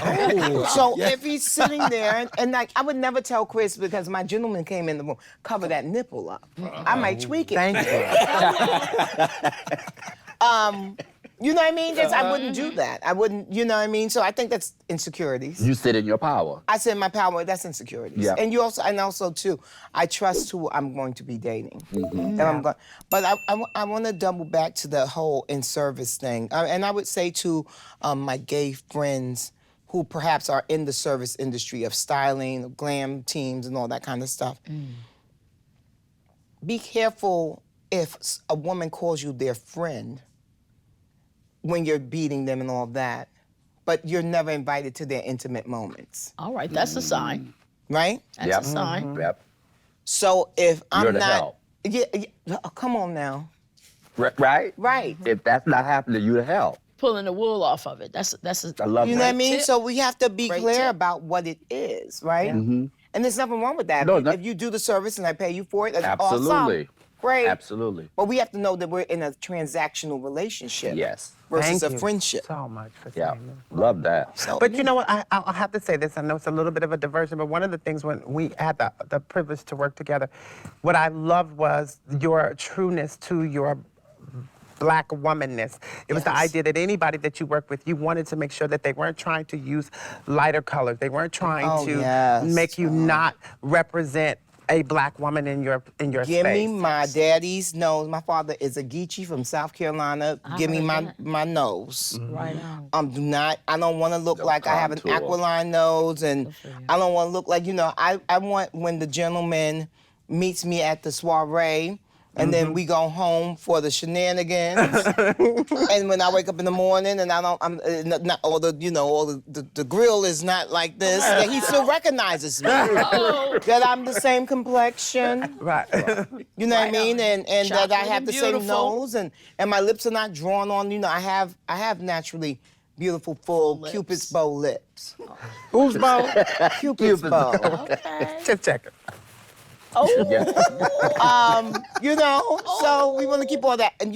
S1: So if he's sitting there, and like, I would never tell Chris because my gentleman came in the room, cover that nipple up. I might tweak it.
S3: Thank you.
S1: You know what I mean? I wouldn't do that. I wouldn't, you know what I mean? So I think that's insecurities.
S5: You sit in your power.
S1: I said my power, that's insecurities.
S5: Yeah.
S1: And also too, I trust who I'm going to be dating. And but I want to double back to the whole in-service thing. And I would say to my gay friends who perhaps are in the service industry of styling, of glam teams and all that kind of stuff, be careful if a woman calls you their friend when you're beating them and all that, but you're never invited to their intimate moments.
S2: All right, that's a sign.
S1: Right?
S2: That's a sign.
S5: Yep.
S1: So if I'm
S5: You're the
S1: not,
S5: help.
S1: yeah, oh, come on now.
S5: Right?
S1: Right.
S5: If that's not happening, you the help.
S2: Pulling the wool off of it. That's
S5: I love
S1: You
S5: that.
S1: know what I mean?
S2: tip.
S1: So we have to be
S2: Great
S1: clear
S2: tip.
S1: about what it is, right? And there's nothing wrong with that.
S5: No,
S1: If you do the service and I pay you for it, that's
S5: Absolutely.
S1: awesome. Great.
S5: Absolutely.
S1: But we have to know that we're in a transactional relationship
S5: Yes.
S1: versus
S3: Thank
S1: a
S3: you
S1: friendship.
S3: so much for
S5: Yeah.
S3: saying that.
S5: Love that.
S1: So,
S3: But you know what, I'll have to say this, I know it's a little bit of a diversion, but one of the things when we had the privilege to work together, what I loved was your trueness to your Black womanness. It was the
S1: Yes.
S3: idea that anybody that you work with, you wanted to make sure that they weren't trying to use lighter colors. They weren't trying to
S1: yes.
S3: make you not represent a Black woman in your
S1: give
S3: space.
S1: me my daddy's nose. My father is a Geechee from South Carolina. Give me
S2: heard
S1: my nose.
S2: Right on.
S1: Do not. I don't want to look
S5: No
S1: like I have an
S5: contour.
S1: aquiline nose, and I don't want to look like I want when the gentleman meets me at the soiree. And then we go home for the shenanigans. And when I wake up in the morning and I'm not all the grill is not like this, that he still recognizes me. That I'm the same complexion.
S3: Right.
S1: You know what I mean? And that I
S2: Chocolate
S1: have
S2: and
S1: the same
S2: beautiful.
S1: nose and my lips are not drawn on, I have naturally beautiful, full
S2: Lips.
S1: Cupid's bow lips.
S3: Who's bow?
S1: Cupid's bow.
S2: Okay.
S3: Just check it.
S1: So we want to keep all that. And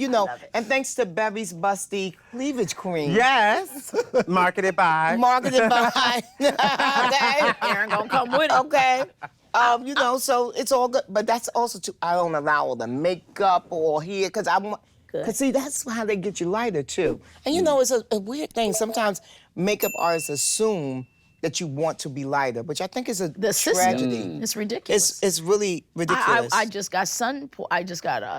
S1: and thanks to Bevy's Busty Cleavage Cream.
S3: Yes. Marketed by.
S1: Marketed by. Okay.
S2: Aaron gonna come with it.
S1: Okay. So it's all good. But that's also too, I don't allow all the makeup or hair, because I want, because see, that's how they get you lighter too. And it's a weird thing. Sometimes makeup artists assume that you want to be lighter, which I think is a
S2: The system.
S1: tragedy.
S2: It's ridiculous.
S1: It's really ridiculous.
S2: I just got sun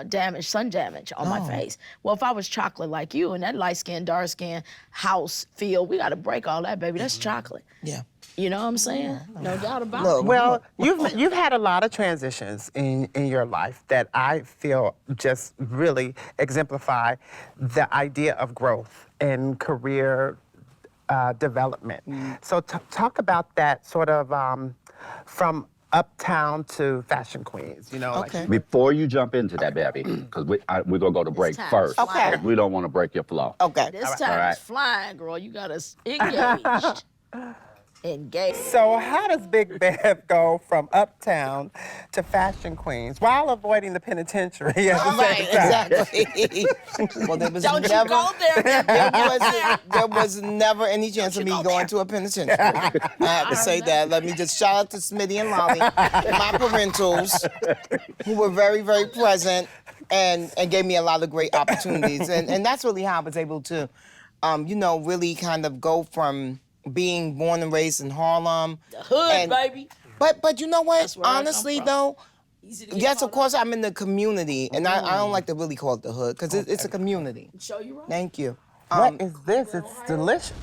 S2: damage on my face. Well, if I was chocolate like you and that light skin, dark skin, house feel, we got to break all that, baby. That's chocolate.
S1: Yeah.
S2: You know what I'm saying? No doubt about
S1: Look,
S2: it.
S3: Well, you've had a lot of transitions in your life that I feel just really exemplify the idea of growth and career development. So talk about that sort of from uptown to fashion queens,
S1: Okay.
S5: Before you jump into that, Bevy, because we're going to go to break
S2: time.
S5: first.
S1: Okay.
S5: Because we don't want to break your flow.
S1: Okay.
S2: This time
S5: All right.
S2: is flying, girl. You got us engaged. Engaged.
S3: So how does Big Bev go from uptown to fashion queens while avoiding the penitentiary at the
S1: Right,
S3: same time?
S1: exactly. Well, there was
S2: Don't
S1: never,
S2: you go there.
S1: there was never any chance of me
S2: you go
S1: going
S2: there.
S1: to a penitentiary. I have to say that. Let me just shout out to Smitty and Lolly, my parentals, who were very, very present and gave me a lot of great opportunities. And that's really how I was able to, really kind of go from being born and raised in Harlem.
S2: The hood,
S1: and-
S2: baby.
S1: But you know what?
S2: That's where I come
S1: Honestly,
S2: from.
S1: though,
S2: Easy to get
S1: yes,
S2: caught
S1: of course, I'm in the community, and I don't like to really call it the hood, because it's a community.
S2: up. Show you right.
S1: Thank you.
S3: What is this? It's delicious.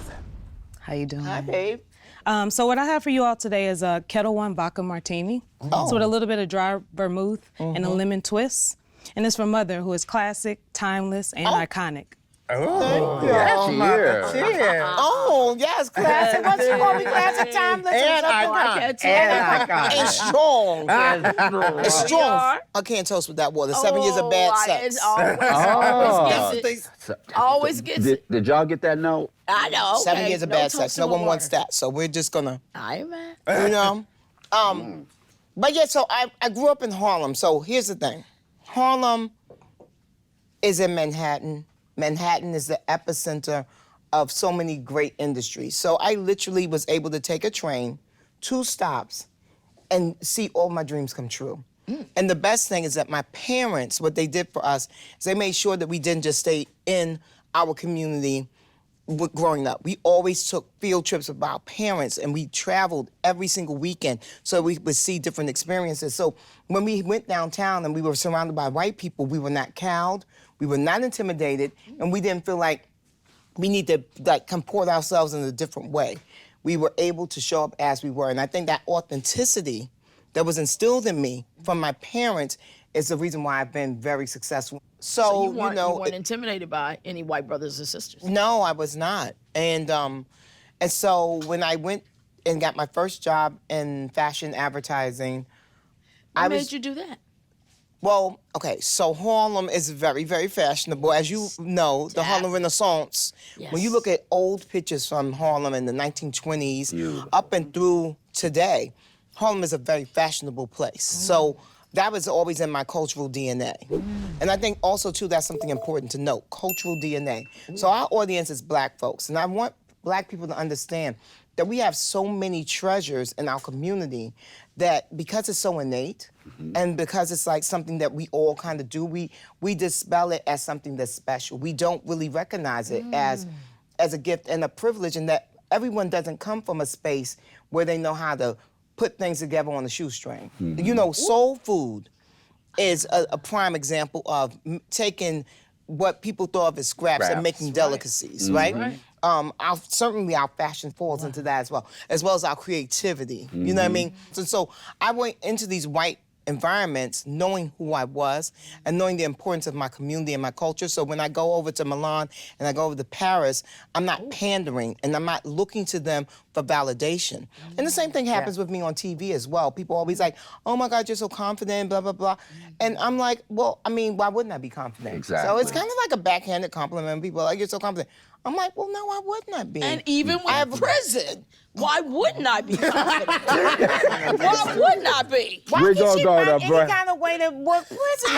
S8: How you doing?
S1: Hi, babe.
S8: So what I have for you all today is a Kettle One vodka martini.
S1: Oh.
S8: So with a little bit of dry vermouth and a lemon twist. And it's from Mother, who is classic, timeless, and iconic.
S3: Oh,
S5: Cheers.
S3: cheers.
S1: Oh, yes, classic. What's it called? Classic time.
S3: And iconic. And iconic.
S1: It's strong. It's strong.
S2: are.
S1: I can't toast with that water. 7 years of bad sex.
S2: It's always gets it.
S5: So-
S2: Always gets it.
S5: Did y'all get that note?
S2: I know.
S1: 7 years of
S2: no
S1: bad sex. No one
S2: toasting
S1: wants
S2: water.
S1: that. So we're just gonna,
S2: I ain't mad.
S1: But yeah, so I grew up in Harlem. So here's the thing. Harlem is in Manhattan. Manhattan is the epicenter of so many great industries. So I literally was able to take a train, 2 stops, and see all my dreams come true. And the best thing is that my parents, what they did for us, is they made sure that we didn't just stay in our community growing up. We always took field trips with our parents, and we traveled every single weekend so we would see different experiences. So when we went downtown and we were surrounded by white people, we were not cowed, we were not intimidated, and we didn't feel like we need to comport ourselves in a different way. We were able to show up as we were, and I think that authenticity that was instilled in me from my parents is the reason why I've been very successful.
S2: So you weren't intimidated by any white brothers and sisters?
S1: No, I was not. And so when I went and got my first job in fashion advertising,
S2: What made you do that?
S1: Well, okay, so Harlem is very, very fashionable. As you know, the Harlem Renaissance, when you look at old pictures from Harlem in the 1920s up and through today, Harlem is a very fashionable place. So that was always in my cultural DNA. And I think also, too, that's something important to note, cultural DNA. So our audience is Black folks, and I want Black people to understand that we have so many treasures in our community that because it's so innate, and because it's like something that we all kind of do, we dispel it as something that's special. We don't really recognize it as a gift and a privilege, and that everyone doesn't come from a space where they know how to put things together on a shoestring. You know, soul food is a prime example of taking what people thought of as scraps and making delicacies, right? Certainly our fashion falls into that as well as our creativity, you know what I mean? So I went into these white environments knowing who I was and knowing the importance of my community and my culture. So when I go over to Milan and I go over to Paris, I'm not pandering and I'm not looking to them for validation. And the same thing happens with me on TV as well. People always like, oh my God, you're so confident, blah, blah, blah. And I'm like, well, I mean, why wouldn't I be confident?
S5: Exactly.
S1: So it's kind of like a backhanded compliment when people are like, you're so confident. I'm like, well, no, I would not be.
S2: And even with prison, why wouldn't I be confident? Why wouldn't I be?
S1: Why
S5: We're
S1: can't
S5: gonna
S1: she
S5: go
S1: find
S5: to
S1: any
S5: break.
S1: kind of way to work prison?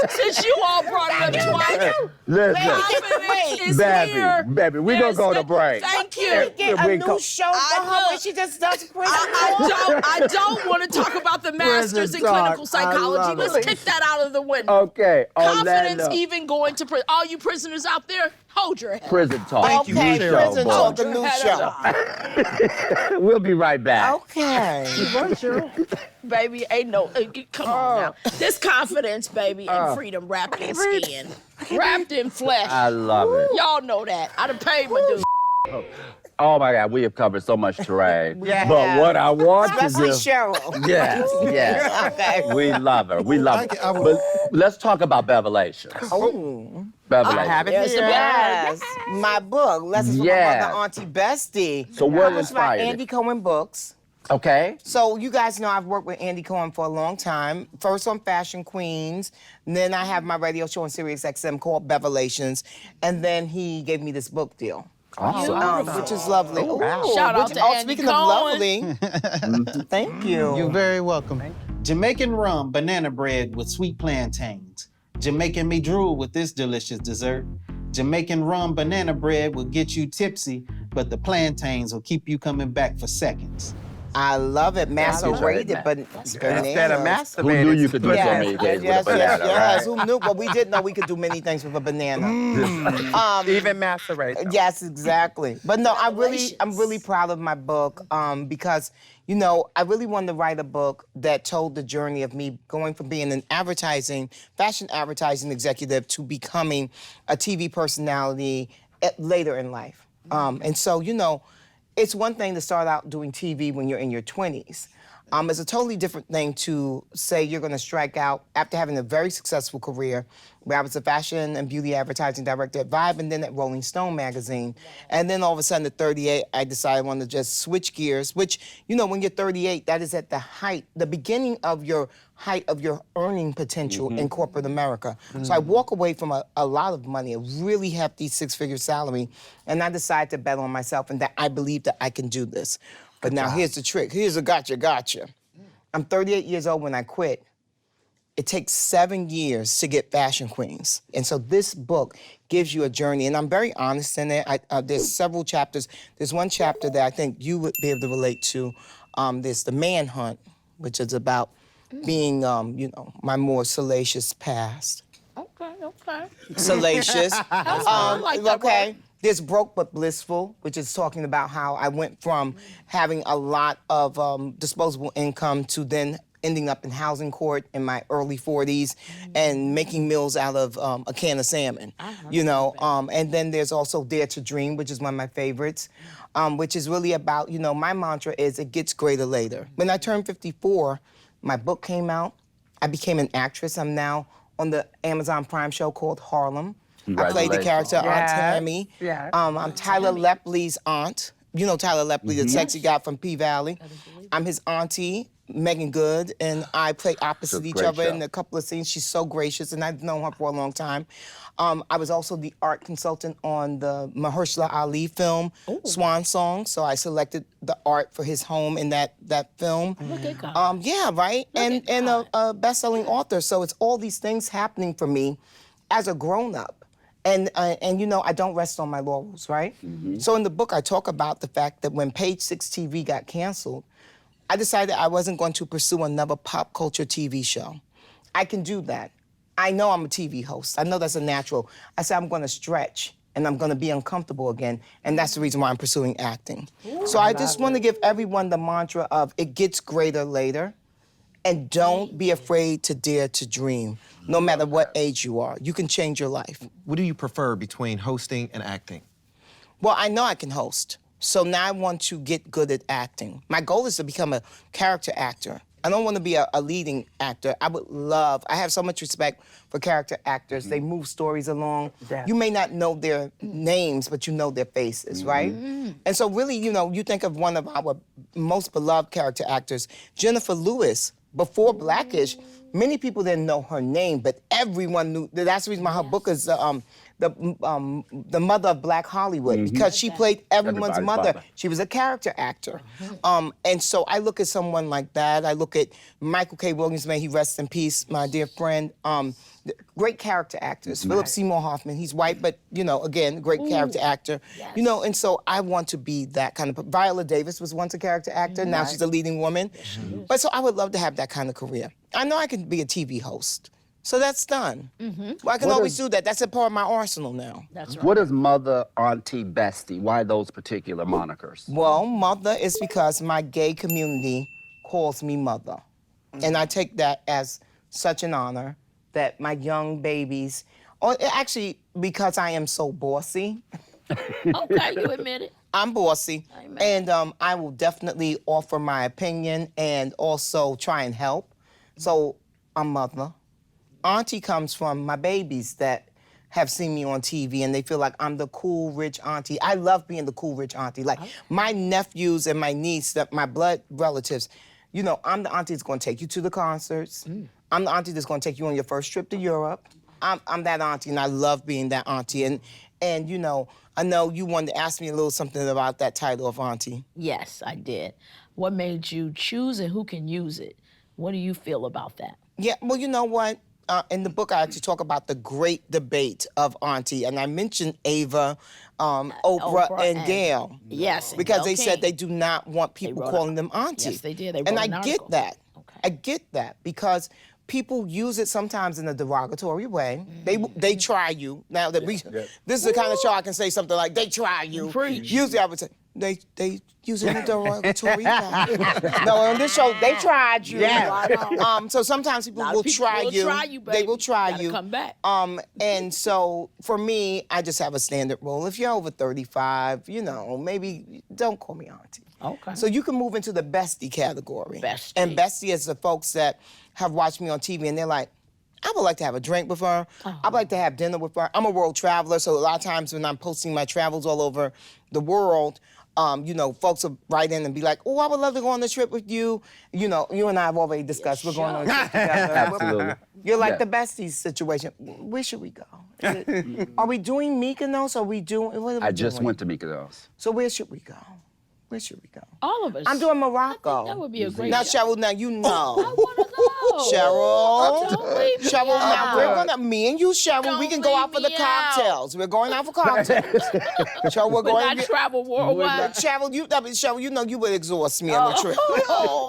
S2: Since you all brought it up twice,
S5: Listen,
S2: confidence is here.
S5: baby, we're gonna go to break.
S2: Thank you.
S1: Get a new show for her where she just does prison.
S2: I don't want to talk about the masters in
S5: Prison talk.
S2: clinical psychology.
S5: I love
S2: Let's
S5: it.
S2: kick that out of the window.
S5: Okay,
S2: Confidence
S5: Orlando.
S2: even going to prison. All you prisoners out there, hold your head.
S5: Prison talk.
S1: Okay,
S5: New
S1: prison
S5: show,
S1: talk,
S5: boy.
S1: a new show.
S5: We'll be right back.
S1: Okay.
S2: Baby, ain't no, come on now. This confidence, baby, and freedom wrapped in skin. Wrapped in flesh.
S5: I love it.
S2: Y'all know that. I done paid my dues.
S5: Oh my God, we have covered so much terrain. But what I want to
S1: Especially
S5: do.
S1: Cheryl.
S5: Yes.
S1: Okay.
S5: We love her. We love her. But let's talk about Bevelations.
S1: Oh.
S5: Bevelations.
S3: I have it
S1: Yes,
S3: here.
S1: yes. My book, Lessons from
S5: Yes.
S1: My Mother, Auntie Bestie.
S5: So what
S1: Published by
S5: inspired it?
S1: Andy Cohen Books.
S5: Okay.
S1: So you guys know I've worked with Andy Cohen for a long time. First on Fashion Queens, and then I have my radio show on Sirius XM called Bevelations, and then he gave me this book deal.
S5: Awesome.
S1: Which is lovely. Ooh,
S2: Shout out to Andy
S1: speaking
S2: Cohen.
S1: of lovely, thank you.
S4: You're very welcome. Jamaican rum, banana bread with sweet plantains. Jamaican me drool with this delicious dessert. Jamaican rum, banana bread will get you tipsy, but the plantains will keep you coming back for seconds.
S1: I love it. Macerated, but
S3: Instead of
S1: bananas.
S5: Who knew you could do so many things
S1: Yes,
S5: with a banana,
S1: yes.
S5: right?
S1: Who knew? Well, we did know we could do many things with a banana.
S3: Even macerate.
S1: Yes, exactly. But no, I'm really proud of my book because, you know, I really wanted to write a book that told the journey of me going from being an fashion advertising executive to becoming a TV personality later in life. And so, you know, it's one thing to start out doing TV when you're in your 20s. It's a totally different thing to say you're gonna strike out after having a very successful career where I was a fashion and beauty advertising director at Vibe and then at Rolling Stone magazine. And then all of a sudden at 38, I decided I wanted to just switch gears, which, you know, when you're 38, that is at the beginning of your height of your earning potential in corporate America. So I walk away from a lot of money, a really hefty 6-figure salary, and I decided to bet on myself and that I believe that I can do this. But now here's the trick. Here's a gotcha. I'm 38 years old when I quit. It takes 7 years to get fashion queens. And so this book gives you a journey, and I'm very honest in it. There's several chapters. There's one chapter that I think you would be able to relate to. There's the manhunt, which is about being, you know, my more salacious past.
S2: Okay.
S1: Salacious.
S2: I like that
S1: okay.
S2: word.
S1: There's Broke But Blissful, which is talking about how I went from having a lot of disposable income to then ending up in housing court in my early 40s and making meals out of a can of salmon, you know. And then there's also Dare to Dream, which is one of my favorites, which is really about, you know, my mantra is it gets greater later. When I turned 54, my book came out. I became an actress. I'm now on the Amazon Prime show called Harlem. I played the character Aunt Tammy. I'm Tyler Lepley's aunt. You know Tyler Lepley, the sexy guy from P-Valley. I'm his auntie, Megan Good, and I play opposite each other in a couple of scenes. She's so gracious, and I've known her for a long time. I was also the art consultant on the Mahershala Ali film, Swan Song, so I selected the art for his home in that film.
S2: Look at God.
S1: Yeah, right? And a best-selling author, so it's all these things happening for me as a grown-up. And you know, I don't rest on my laurels, right? So in the book, I talk about the fact that when Page 6 TV got canceled, I decided I wasn't going to pursue another pop culture TV show. I can do that. I know I'm a TV host. I know that's a natural. I said I'm going to stretch and I'm going to be uncomfortable again, and that's the reason why I'm pursuing acting. So I just want to give everyone the mantra of it gets greater later, and don't be afraid to dare to dream, no matter what age you are. You can change your life.
S6: What do you prefer between hosting and acting?
S1: Well, I know I can host, so now I want to get good at acting. My goal is to become a character actor. I don't want to be a leading actor. I have so much respect for character actors. They move stories along. You may not know their names, but you know their faces, right? And so really, you know, you think of one of our most beloved character actors, Jennifer Lewis. Before Blackish, many people didn't know her name, but everyone knew. That's the reason why her book is the mother of Black Hollywood, because she played everyone's mother. She was a character actor. And so I look at someone like that. I look at Michael K. Williams, may he rest in peace, my dear friend. Great character actors. Philip Seymour Hoffman, he's white, but, you know, again, great character actor. You know, and so I want to be that kind of, Viola Davis was once a character actor, now she's a leading woman. But so I would love to have that kind of career. I know I can be a TV host. So that's done. Well, I can always do that. That's a part of my arsenal now.
S2: That's right.
S5: What is mother, auntie, bestie? Why those particular monikers?
S1: Well, mother is because my gay community calls me mother. And I take that as such an honor that my young babies, or actually because I am so bossy.
S2: Okay, you admit it.
S1: I'm bossy.
S2: Amen.
S1: And I will definitely offer my opinion and also try and help. So I'm mother. Auntie comes from my babies that have seen me on TV and they feel like I'm the cool, rich auntie. I love being the cool, rich auntie. Like my nephews and my niece, my blood relatives, you know, I'm the auntie that's gonna take you to the concerts. I'm the auntie that's gonna take you on your first trip to Europe. I'm that auntie and I love being that auntie. And you know, I know you wanted to ask me a little something about that title of auntie.
S2: Yes, I did. What made you choose and who can use it? What do you feel about that?
S1: Yeah, well, you know what? In the book, I actually talk about the great debate of auntie, and I mentioned Ava, Oprah, and Gail.
S2: Yes,
S1: because they said they do not want people calling them auntie.
S2: Yes, they did. They wrote
S1: and I
S2: an article.
S1: get that.
S2: Okay.
S1: I get that because people use it sometimes in a derogatory way. They try you. Now that this is the kind of show I can say something like they try you.
S2: Preach.
S1: Usually I would say they use it in a derogatory way. No, on this show they tried you. So sometimes people will try you. They will try you.
S2: Come back.
S1: And so for me, I just have a standard rule. If you're over 35, you know, maybe don't call me auntie.
S2: Okay.
S1: So you can move into the bestie category.
S2: Bestie.
S1: And bestie is the folks that have watched me on TV and they're like, I would like to have a drink with her. I'd like to have dinner with her. I'm a world traveler, so a lot of times when I'm posting my travels all over the world, you know, folks will write in and be like, oh, I would love to go on a trip with you. You know, you and I have already discussed we're going on a trip together.
S5: Absolutely.
S1: You're like the besties situation. Where should we go? Are we doing Mykonos? Are we doing, what are we
S5: I just
S1: doing?
S5: went to Mykonos.
S1: So where should we go? Where should we go?
S2: All of us.
S1: I'm doing Morocco.
S2: That would be a great
S1: Now,
S2: show.
S1: Cheryl, now you know.
S2: I want to go.
S1: Cheryl.
S2: Don't leave me
S1: Cheryl, now
S2: out.
S1: we're gonna, me and you, Cheryl, we
S2: Don't
S1: can go out for
S2: leave
S1: the
S2: me out.
S1: cocktails. We're going out for cocktails. Cheryl, we're
S2: When
S1: going
S2: I travel worldwide.
S1: Cheryl, you know you would exhaust me on the trip.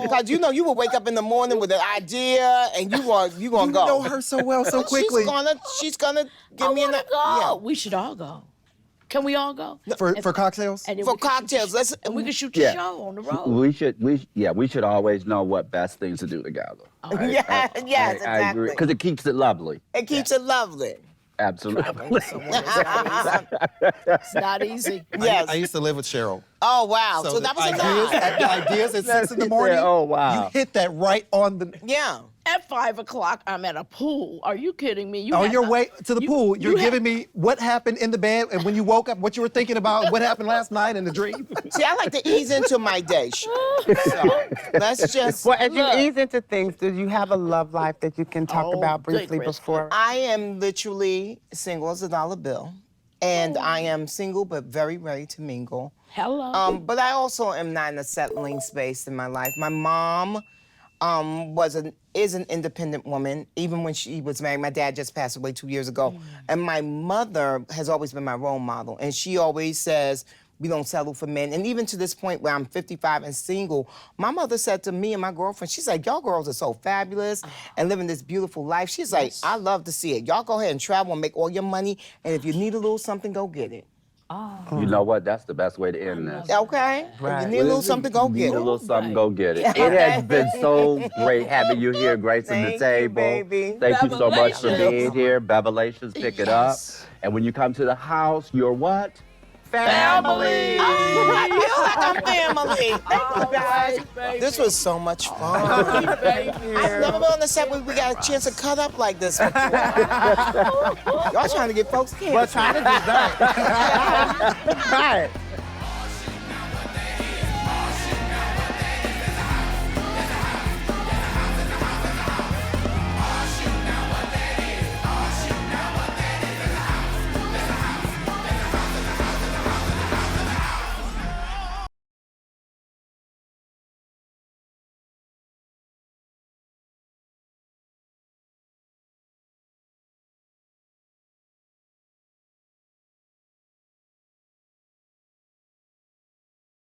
S1: Because you know you would wake up in the morning with an idea and you gonna
S6: You
S1: go.
S6: know her so well, so quickly.
S1: She's gonna give
S2: I
S1: me
S2: wanna
S1: an
S2: go.
S1: yeah.
S2: We should all go. Can we all go?
S6: For cocktails?
S2: And then
S1: For
S2: we can shoot
S1: cocktails, let's
S2: and we can shoot the
S5: Yeah.
S2: show on the road.
S5: We should always know what best things to do together.
S1: yes, exactly.
S5: Because it keeps it lovely.
S1: It keeps it lovely.
S5: Absolutely.
S2: It's not easy.
S1: Yes.
S6: I used to live with Cheryl.
S1: Oh wow. So that was a
S6: the ideas at 6 in the morning.
S5: Oh, wow.
S6: You hit that right on the.
S1: Yeah.
S2: At 5 o'clock, I'm at a pool. Are you kidding me? You
S6: On
S2: had
S6: your
S2: to-
S6: way to the pool, you're
S2: you had-
S6: giving me what happened in the bed and when you woke up, what you were thinking about, what happened last night in the dream.
S1: See, I like to ease into my day. So let's just.
S3: Well, as you
S2: Look.
S3: ease into things, do you have a love life that you can talk
S2: Oh,
S3: about briefly
S2: goodness.
S3: before?
S1: I am literally single as a dollar bill, and I am single but very ready to mingle.
S2: Hello.
S1: But I also am not in a settling space in my life. My mom is an independent woman, even when she was married. My dad just passed away 2 years ago. And my mother has always been my role model. And she always says, we don't settle for men. And even to this point where I'm 55 and single, my mother said to me and my girlfriend, she's like, y'all girls are so fabulous and living this beautiful life. She's like, I love to see it. Y'all go ahead and travel and make all your money. And if you need a little something, go get it.
S5: You know what? That's the best way to end this.
S1: Okay? If you need a little something, go
S5: Need
S1: get
S5: a
S1: it.
S5: little something, go get it. It has been so great having you here, gracing the
S1: Thank you,
S5: table.
S1: baby.
S5: Thank you so much for
S2: Bevelations.
S5: being here. Bevelations, pick it up.
S2: Yes.
S5: And when you come to the house, you're what?
S1: Family. I feel like I'm family. Thank you guys.
S2: Baby.
S1: This was so much fun.
S2: Baby.
S1: I've never been on the set where we got a chance to cut up like this before. Y'all trying to get folks killed.
S3: Well, trying to do that. Right.